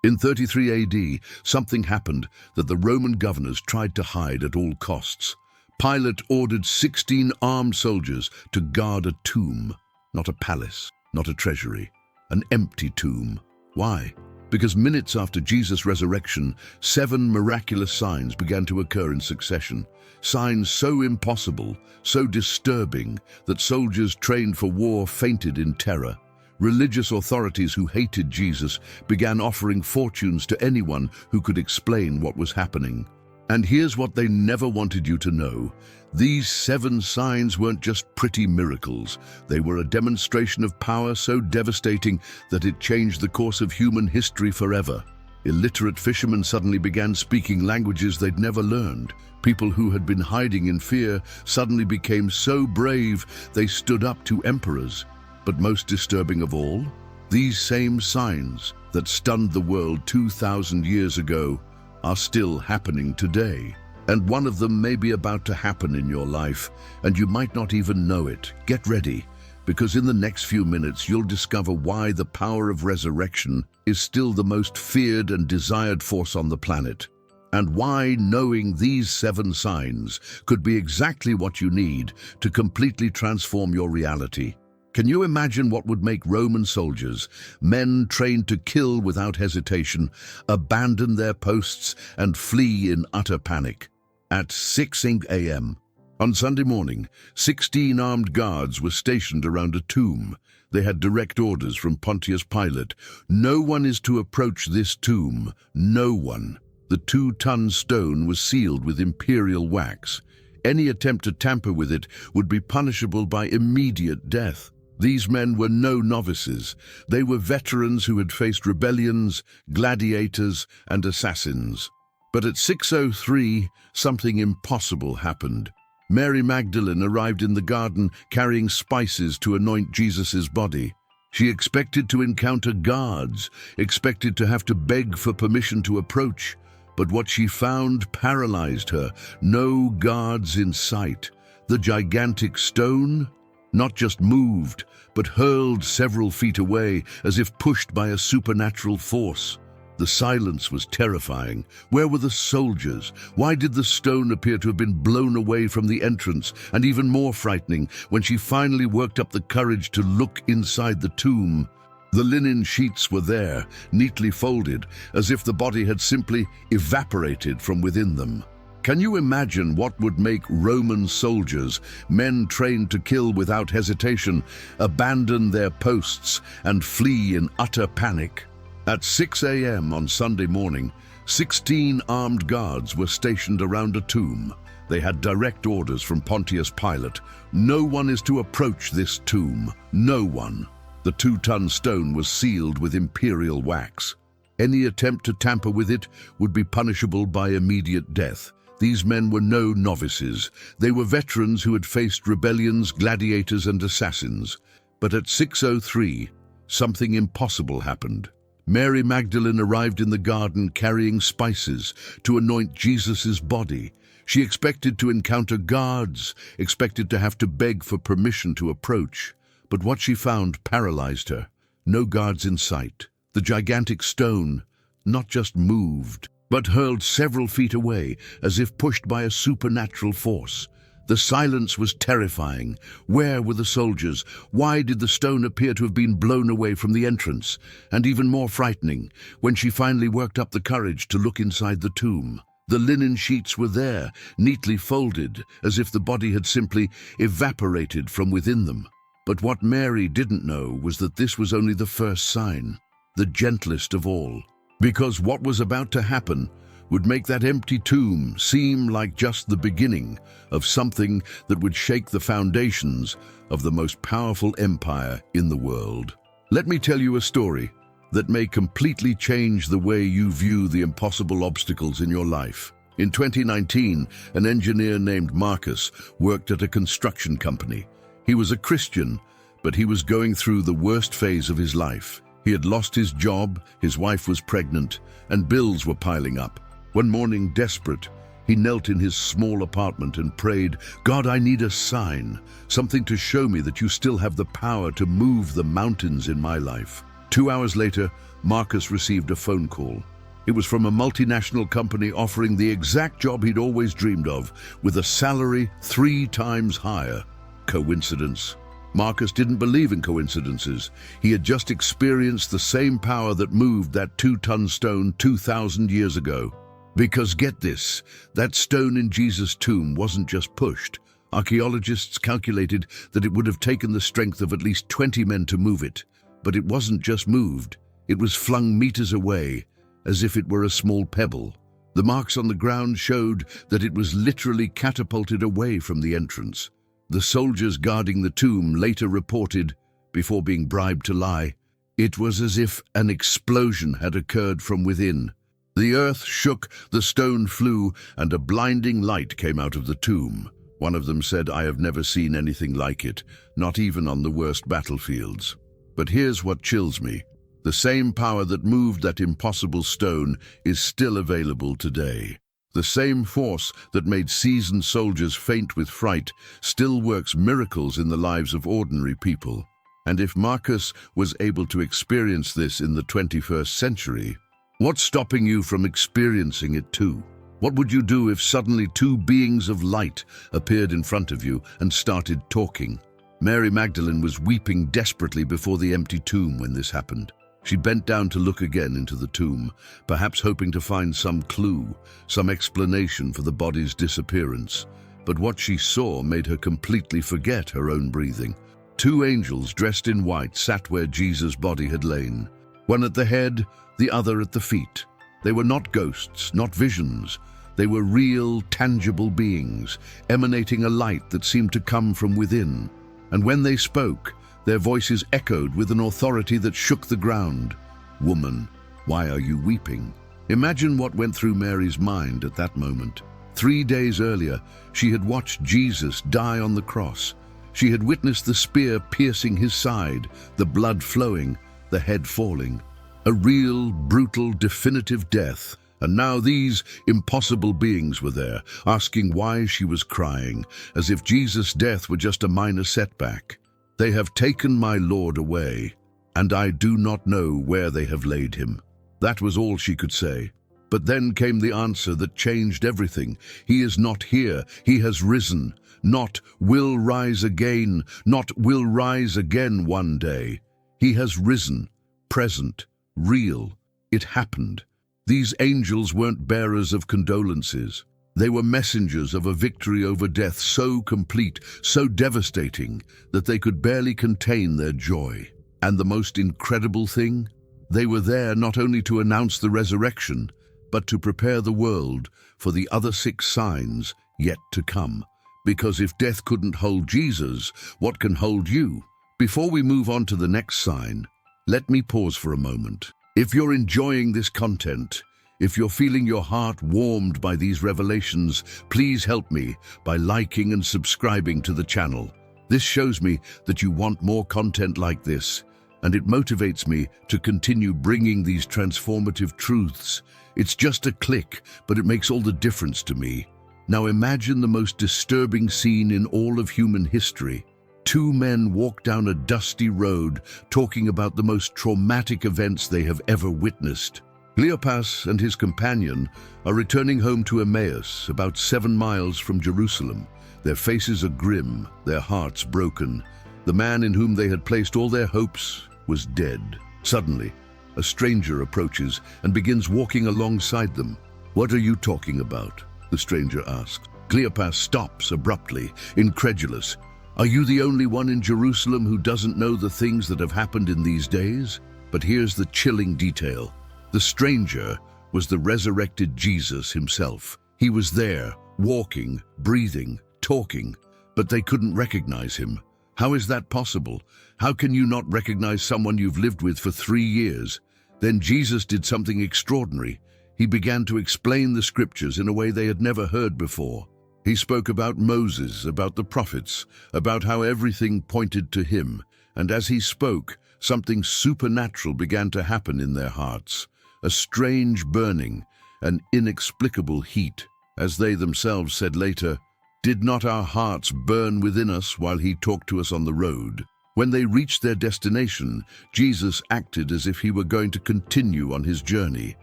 In 33 AD, something happened that the Roman governors tried to hide at all costs. Pilate ordered 16 armed soldiers to guard a tomb, not a palace, not a treasury, an empty tomb. Why? Because minutes after Jesus' resurrection, 7 miraculous signs began to occur in succession. Signs so impossible, so disturbing, that soldiers trained for war fainted in terror. Religious authorities who hated Jesus began offering fortunes to anyone who could explain what was happening. And here's what they never wanted you to know. These 7 signs weren't just pretty miracles. They were a demonstration of power so devastating that it changed the course of human history forever. Illiterate fishermen suddenly began speaking languages they'd never learned. People who had been hiding in fear suddenly became so brave they stood up to emperors. But most disturbing of all, these same signs that stunned the world 2,000 years ago are still happening today. And one of them may be about to happen in your life, and you might not even know it. Get ready, because in the next few minutes you'll discover why the power of resurrection is still the most feared and desired force on the planet, and why knowing these 7 signs could be exactly what you need to completely transform your reality. Can you imagine what would make Roman soldiers, men trained to kill without hesitation, abandon their posts and flee in utter panic? At 6 a.m. on Sunday morning, 16 armed guards were stationed around a tomb. They had direct orders from Pontius Pilate. No one is to approach this tomb, no one. The 2-ton stone was sealed with imperial wax. Any attempt to tamper with it would be punishable by immediate death. These men were no novices. They were veterans who had faced rebellions, gladiators, and assassins. But at 6:03, something impossible happened. Mary Magdalene arrived in the garden carrying spices to anoint Jesus' body. She expected to encounter guards, expected to have to beg for permission to approach. But what she found paralyzed her. No guards in sight. The gigantic stone not just moved, but hurled several feet away as if pushed by a supernatural force. The silence was terrifying. Where were the soldiers? Why did the stone appear to have been blown away from the entrance? And even more frightening, when she finally worked up the courage to look inside the tomb, the linen sheets were there, neatly folded, as if the body had simply evaporated from within them. Can you imagine what would make Roman soldiers, men trained to kill without hesitation, abandon their posts and flee in utter panic? At 6 a.m. on Sunday morning, 16 armed guards were stationed around a tomb. They had direct orders from Pontius Pilate. No one is to approach this tomb. No one. The 2-ton stone was sealed with imperial wax. Any attempt to tamper with it would be punishable by immediate death. These men were no novices. They were veterans who had faced rebellions, gladiators, and assassins. But at 6:03, something impossible happened. Mary Magdalene arrived in the garden carrying spices to anoint Jesus' body. She expected to encounter guards, expected to have to beg for permission to approach. But what she found paralyzed her. No guards in sight. The gigantic stone not just moved, but hurled several feet away as if pushed by a supernatural force. The silence was terrifying. Where were the soldiers? Why did the stone appear to have been blown away from the entrance? And even more frightening, when she finally worked up the courage to look inside the tomb. The linen sheets were there, neatly folded, as if the body had simply evaporated from within them. But what Mary didn't know was that this was only the first sign, the gentlest of all. Because what was about to happen would make that empty tomb seem like just the beginning of something that would shake the foundations of the most powerful empire in the world. Let me tell you a story that may completely change the way you view the impossible obstacles in your life. In 2019, an engineer named Marcus worked at a construction company. He was a Christian, but he was going through the worst phase of his life. He had lost his job, his wife was pregnant, and bills were piling up. One morning, desperate, he knelt in his small apartment and prayed, "God, I need a sign, something to show me that you still have the power to move the mountains in my life." 2 hours later, Marcus received a phone call. It was from a multinational company offering the exact job he'd always dreamed of, with a salary 3 times higher. Coincidence? Marcus didn't believe in coincidences. He had just experienced the same power that moved that 2-ton stone 2,000 years ago. Because get this, that stone in Jesus' tomb wasn't just pushed. Archaeologists calculated that it would have taken the strength of at least 20 men to move it. But it wasn't just moved. It was flung meters away, as if it were a small pebble. The marks on the ground showed that it was literally catapulted away from the entrance. The soldiers guarding the tomb later reported, before being bribed to lie, it was as if an explosion had occurred from within. The earth shook, the stone flew, and a blinding light came out of the tomb. One of them said, "I have never seen anything like it, not even on the worst battlefields." But here's what chills me. The same power that moved that impossible stone is still available today. The same force that made seasoned soldiers faint with fright still works miracles in the lives of ordinary people. And if Marcus was able to experience this in the 21st century, what's stopping you from experiencing it too? What would you do if suddenly 2 beings of light appeared in front of you and started talking? Mary Magdalene was weeping desperately before the empty tomb when this happened. She bent down to look again into the tomb, perhaps hoping to find some clue, some explanation for the body's disappearance. But what she saw made her completely forget her own breathing. 2 angels dressed in white sat where Jesus' body had lain, one at the head, the other at the feet. They were not ghosts, not visions. They were real, tangible beings, emanating a light that seemed to come from within. And when they spoke, their voices echoed with an authority that shook the ground. "Woman, why are you weeping?" Imagine what went through Mary's mind at that moment. 3 days earlier, she had watched Jesus die on the cross. She had witnessed the spear piercing his side, the blood flowing, the head falling. A real, brutal, definitive death. And now these impossible beings were there, asking why she was crying, as if Jesus' death were just a minor setback. "They have taken my Lord away, and I do not know where they have laid him." That was all she could say. But then came the answer that changed everything. He is not here, he has risen. Not will rise again, not will rise again one day. He has risen, present, real. It happened. These angels weren't bearers of condolences. They were messengers of a victory over death so complete, so devastating, that they could barely contain their joy. And the most incredible thing? They were there not only to announce the resurrection, but to prepare the world for the other 6 signs yet to come. Because if death couldn't hold Jesus, what can hold you? Before we move on to the next sign, let me pause for a moment. If you're enjoying this content, if you're feeling your heart warmed by these revelations, please help me by liking and subscribing to the channel. This shows me that you want more content like this, and it motivates me to continue bringing these transformative truths. It's just a click, but it makes all the difference to me. Now imagine the most disturbing scene in all of human history. 2 men walk down a dusty road talking about the most traumatic events they have ever witnessed. Cleopas and his companion are returning home to Emmaus, about 7 miles from Jerusalem. Their faces are grim, their hearts broken. The man in whom they had placed all their hopes was dead. Suddenly, a stranger approaches and begins walking alongside them. "What are you talking about?" the stranger asks. Cleopas stops abruptly, incredulous. "Are you the only one in Jerusalem who doesn't know the things that have happened in these days?" But here's the chilling detail. The stranger was the resurrected Jesus himself. He was there, walking, breathing, talking, but they couldn't recognize him. How is that possible? How can you not recognize someone you've lived with for 3 years? Then Jesus did something extraordinary. He began to explain the scriptures in a way they had never heard before. He spoke about Moses, about the prophets, about how everything pointed to him. And as he spoke, something supernatural began to happen in their hearts. A strange burning, an inexplicable heat. As they themselves said later, "Did not our hearts burn within us while he talked to us on the road?" When they reached their destination, Jesus acted as if he were going to continue on his journey,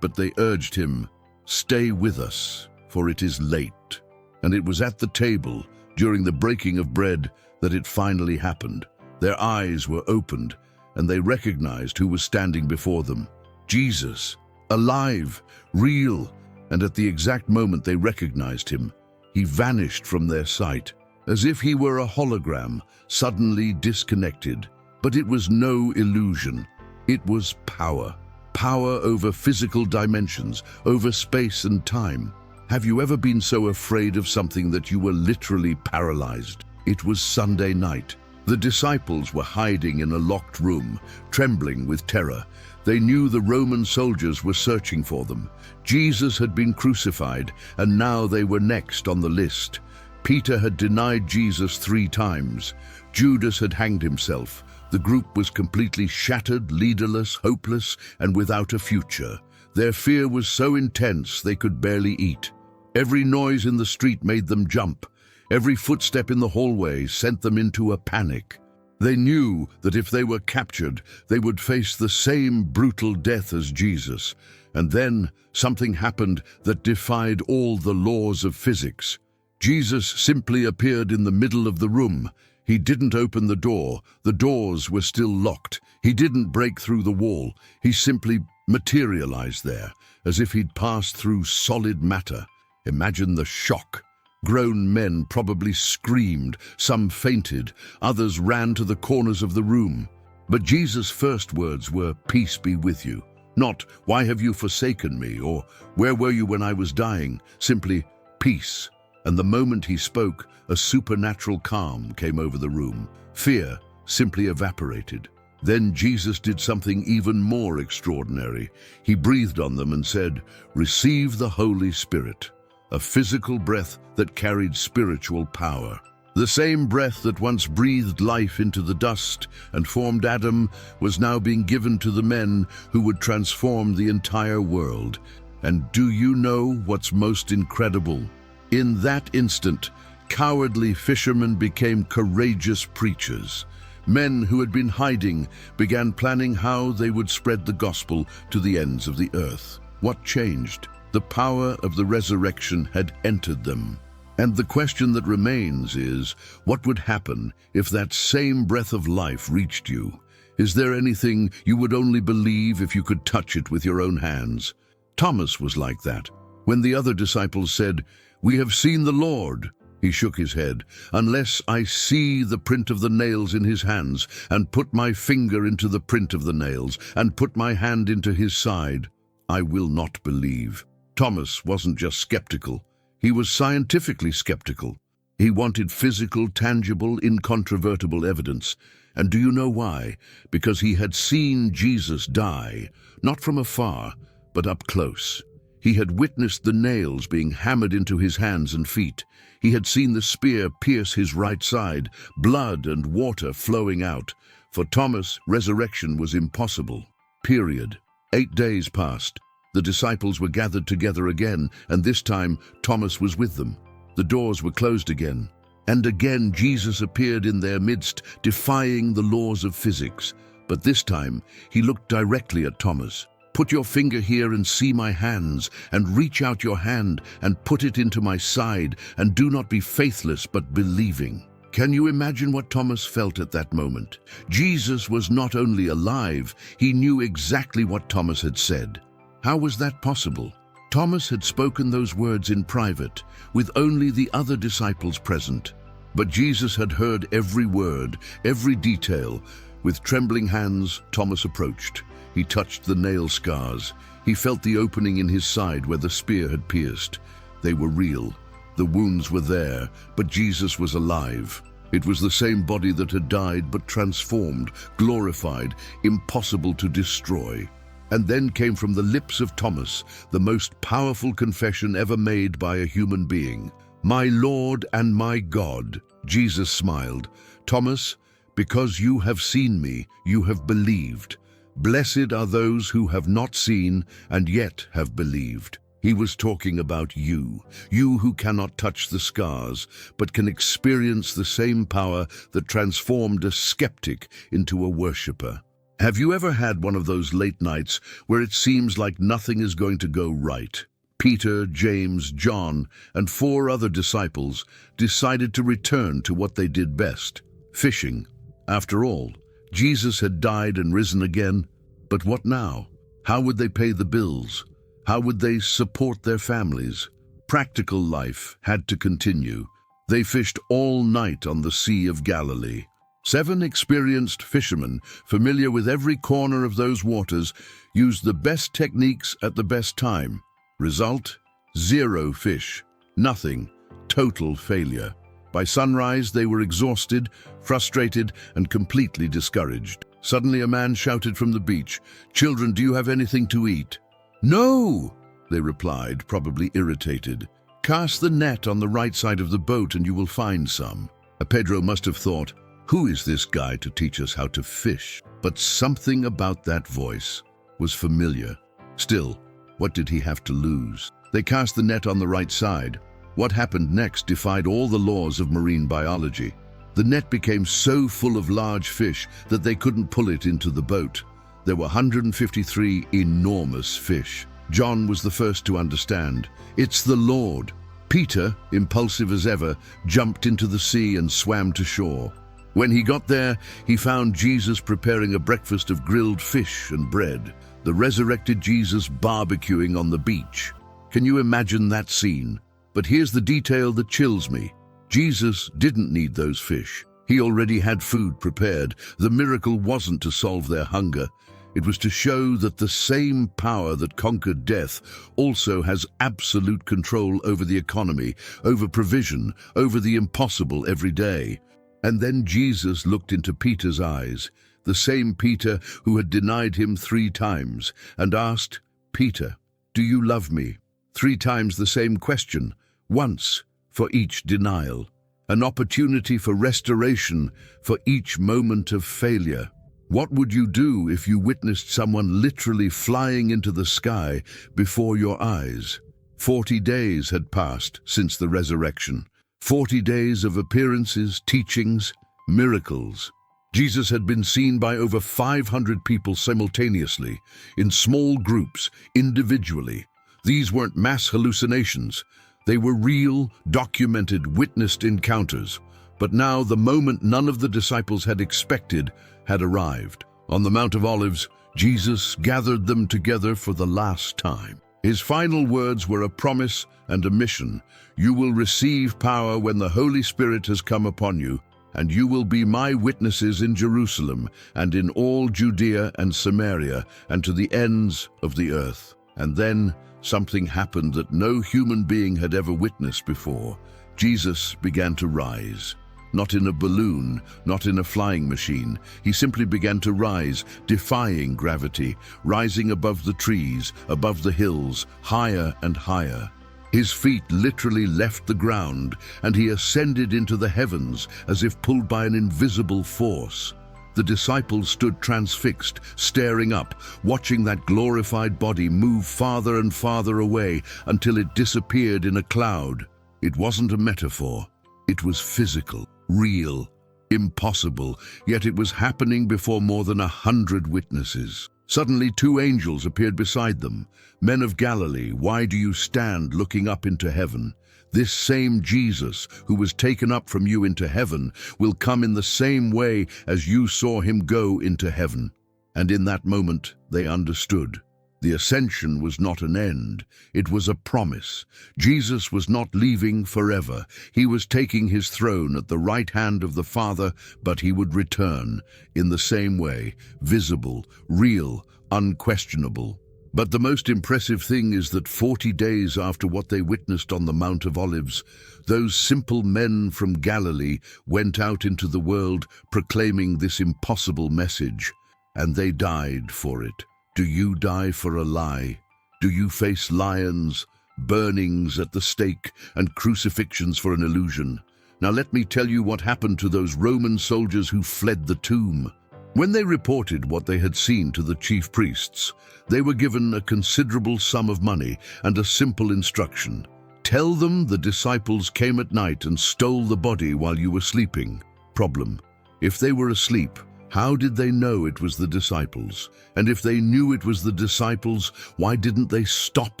but they urged him, "Stay with us, for it is late." And it was at the table, during the breaking of bread, that it finally happened. Their eyes were opened, and they recognized who was standing before them. Jesus, alive, real, and at the exact moment they recognized him, he vanished from their sight, as if he were a hologram, suddenly disconnected. But it was no illusion. It was power. Power over physical dimensions, over space and time. Have you ever been so afraid of something that you were literally paralyzed? It was Sunday night. The disciples were hiding in a locked room, trembling with terror. They knew the Roman soldiers were searching for them. Jesus had been crucified, and now they were next on the list. Peter had denied Jesus 3 times. Judas had hanged himself. The group was completely shattered, leaderless, hopeless, and without a future. Their fear was so intense they could barely eat. Every noise in the street made them jump. Every footstep in the hallway sent them into a panic. They knew that if they were captured, they would face the same brutal death as Jesus. And then something happened that defied all the laws of physics. Jesus simply appeared in the middle of the room. He didn't open the door. The doors were still locked. He didn't break through the wall. He simply materialized there, as if he'd passed through solid matter. Imagine the shock. Grown men probably screamed, some fainted, others ran to the corners of the room. But Jesus' first words were, "Peace be with you." Not, "Why have you forsaken me?" or "Where were you when I was dying?" Simply, "Peace." And the moment he spoke, a supernatural calm came over the room. Fear simply evaporated. Then Jesus did something even more extraordinary. He breathed on them and said, "Receive the Holy Spirit." A physical breath that carried spiritual power. The same breath that once breathed life into the dust and formed Adam was now being given to the men who would transform the entire world. And do you know what's most incredible? In that instant, cowardly fishermen became courageous preachers. Men who had been hiding began planning how they would spread the gospel to the ends of the earth. What changed? The power of the resurrection had entered them. And the question that remains is, what would happen if that same breath of life reached you? Is there anything you would only believe if you could touch it with your own hands? Thomas was like that. When the other disciples said, "We have seen the Lord," he shook his head. "Unless I see the print of the nails in his hands, and put my finger into the print of the nails, and put my hand into his side, I will not believe." Thomas wasn't just skeptical. He was scientifically skeptical. He wanted physical, tangible, incontrovertible evidence. And do you know why? Because he had seen Jesus die, not from afar, but up close. He had witnessed the nails being hammered into his hands and feet. He had seen the spear pierce his right side, blood and water flowing out. For Thomas, resurrection was impossible. Period. 8 days passed. The disciples were gathered together again, and this time Thomas was with them. The doors were closed again. And again Jesus appeared in their midst, defying the laws of physics. But this time he looked directly at Thomas. "Put your finger here and see my hands, and reach out your hand and put it into my side, and do not be faithless but believing." Can you imagine what Thomas felt at that moment? Jesus was not only alive, he knew exactly what Thomas had said. How was that possible? Thomas had spoken those words in private, with only the other disciples present. But Jesus had heard every word, every detail. With trembling hands, Thomas approached. He touched the nail scars. He felt the opening in his side where the spear had pierced. They were real. The wounds were there, but Jesus was alive. It was the same body that had died, but transformed, glorified, impossible to destroy. And then came from the lips of Thomas the most powerful confession ever made by a human being. "My Lord and my God." Jesus smiled. "Thomas, because you have seen me, you have believed. Blessed are those who have not seen and yet have believed." He was talking about you who cannot touch the scars, but can experience the same power that transformed a skeptic into a worshipper. Have you ever had one of those late nights where it seems like nothing is going to go right? Peter, James, John, and 4 other disciples decided to return to what they did best, fishing. After all, Jesus had died and risen again, but what now? How would they pay the bills? How would they support their families? Practical life had to continue. They fished all night on the Sea of Galilee. 7 experienced fishermen, familiar with every corner of those waters, used the best techniques at the best time. Result? 0 fish. Nothing. Total failure. By sunrise, they were exhausted, frustrated, and completely discouraged. Suddenly, a man shouted from the beach, "Children, do you have anything to eat?" "No," they replied, probably irritated. "Cast the net on the right side of the boat and you will find some." Pedro must have thought, who is this guy to teach us how to fish? But something about that voice was familiar. Still, what did he have to lose? They cast the net on the right side. What happened next defied all the laws of marine biology. The net became so full of large fish that they couldn't pull it into the boat. There were 153 enormous fish. John was the first to understand. It's the Lord. Peter, impulsive as ever, jumped into the sea and swam to shore. When he got there, he found Jesus preparing a breakfast of grilled fish and bread, the resurrected Jesus barbecuing on the beach. Can you imagine that scene? But here's the detail that chills me. Jesus didn't need those fish. He already had food prepared. The miracle wasn't to solve their hunger. It was to show that the same power that conquered death also has absolute control over the economy, over provision, over the impossible every day. And then Jesus looked into Peter's eyes, the same Peter who had denied him 3 times, and asked, "Peter, do you love me?" 3 times the same question, once for each denial, an opportunity for restoration for each moment of failure. What would you do if you witnessed someone literally flying into the sky before your eyes? 40 days had passed since the resurrection. 40 days of appearances, teachings, miracles. Jesus had been seen by over 500 people simultaneously, in small groups, individually. These weren't mass hallucinations. They were real, documented, witnessed encounters. But now the moment none of the disciples had expected had arrived. On the Mount of Olives, Jesus gathered them together for the last time. His final words were a promise and a mission. "You will receive power when the Holy Spirit has come upon you, and you will be my witnesses in Jerusalem and in all Judea and Samaria and to the ends of the earth." And then something happened that no human being had ever witnessed before. Jesus began to rise. Not in a balloon, not in a flying machine. He simply began to rise, defying gravity, rising above the trees, above the hills, higher and higher. His feet literally left the ground, and he ascended into the heavens as if pulled by an invisible force. The disciples stood transfixed, staring up, watching that glorified body move farther and farther away until it disappeared in a cloud. It wasn't a metaphor. It was physical, real, impossible, yet it was happening before more than 100 witnesses. Suddenly 2 angels appeared beside them. "Men of Galilee, why do you stand looking up into heaven? This same Jesus who was taken up from you into heaven will come in the same way as you saw him go into heaven." And in that moment they understood. The ascension was not an end, it was a promise. Jesus was not leaving forever. He was taking his throne at the right hand of the Father, but he would return in the same way, visible, real, unquestionable. But the most impressive thing is that 40 days after what they witnessed on the Mount of Olives, those simple men from Galilee went out into the world proclaiming this impossible message, and they died for it. Do you die for a lie? Do you face lions, burnings at the stake, and crucifixions for an illusion? Now let me tell you what happened to those Roman soldiers who fled the tomb. When they reported what they had seen to the chief priests, they were given a considerable sum of money and a simple instruction. Tell them the disciples came at night and stole the body while you were sleeping. Problem: if they were asleep, how did they know it was the disciples? And if they knew it was the disciples, why didn't they stop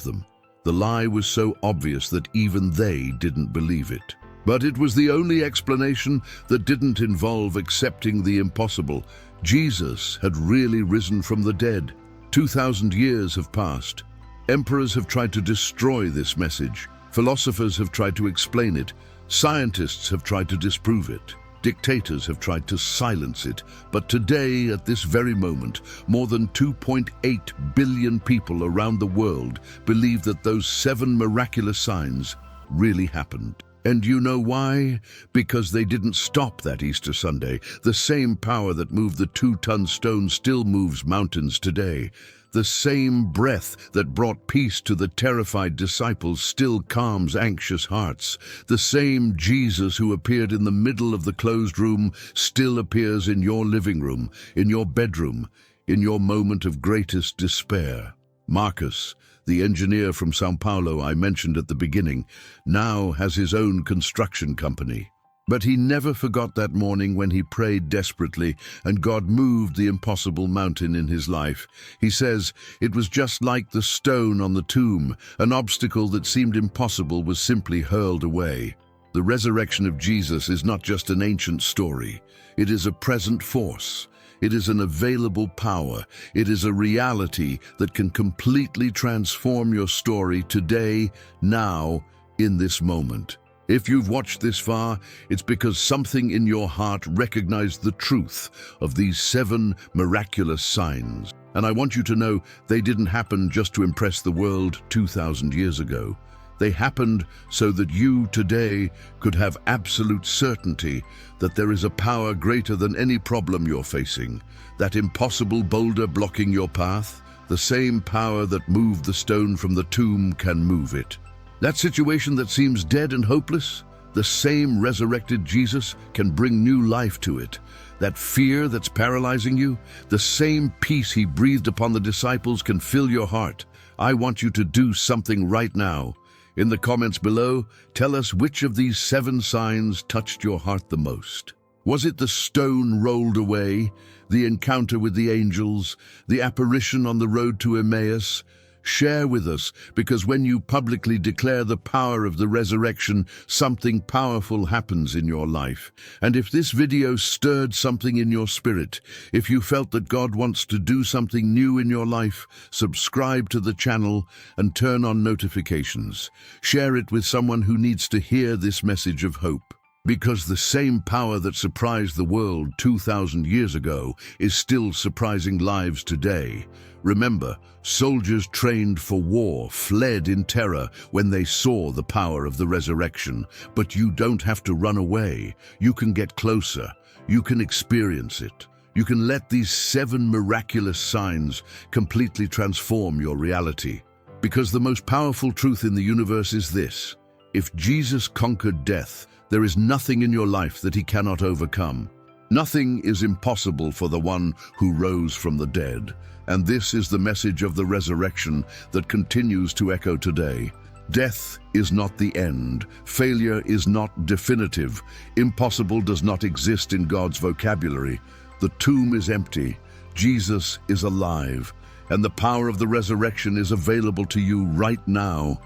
them? The lie was so obvious that even they didn't believe it. But it was the only explanation that didn't involve accepting the impossible. Jesus had really risen from the dead. 2,000 years have passed. Emperors have tried to destroy this message. Philosophers have tried to explain it. Scientists have tried to disprove it. Dictators have tried to silence it. But today, at this very moment, more than 2.8 billion people around the world believe that those 7 miraculous signs really happened. And you know why? Because they didn't stop that Easter Sunday. The same power that moved the 2-ton stone still moves mountains today. The same breath that brought peace to the terrified disciples still calms anxious hearts. The same Jesus who appeared in the middle of the closed room still appears in your living room, in your bedroom, in your moment of greatest despair. Marcus, the engineer from Sao Paulo I mentioned at the beginning, now has his own construction company. But he never forgot that morning when he prayed desperately and God moved the impossible mountain in his life. He says, "It was just like the stone on the tomb. An obstacle that seemed impossible was simply hurled away." The resurrection of Jesus is not just an ancient story. It is a present force. It is an available power. It is a reality that can completely transform your story today, now, in this moment. If you've watched this far, it's because something in your heart recognized the truth of these 7 miraculous signs. And I want you to know they didn't happen just to impress the world 2,000 years ago. They happened so that you today could have absolute certainty that there is a power greater than any problem you're facing. That impossible boulder blocking your path, the same power that moved the stone from the tomb can move it. That situation that seems dead and hopeless, the same resurrected Jesus can bring new life to it. That fear that's paralyzing you, the same peace he breathed upon the disciples can fill your heart. I want you to do something right now. In the comments below, tell us which of these 7 signs touched your heart the most. Was it the stone rolled away, the encounter with the angels, the apparition on the road to Emmaus? Share with us, because when you publicly declare the power of the resurrection, something powerful happens in your life. And if this video stirred something in your spirit, if you felt that God wants to do something new in your life, subscribe to the channel and turn on notifications. Share it with someone who needs to hear this message of hope. Because the same power that surprised the world 2,000 years ago is still surprising lives today. Remember, soldiers trained for war fled in terror when they saw the power of the resurrection. But you don't have to run away. You can get closer. You can experience it. You can let these 7 miraculous signs completely transform your reality. Because the most powerful truth in the universe is this: if Jesus conquered death, there is nothing in your life that he cannot overcome. Nothing is impossible for the one who rose from the dead. And this is the message of the resurrection that continues to echo today. Death is not the end. Failure is not definitive. Impossible does not exist in God's vocabulary. The tomb is empty. Jesus is alive. And the power of the resurrection is available to you right now.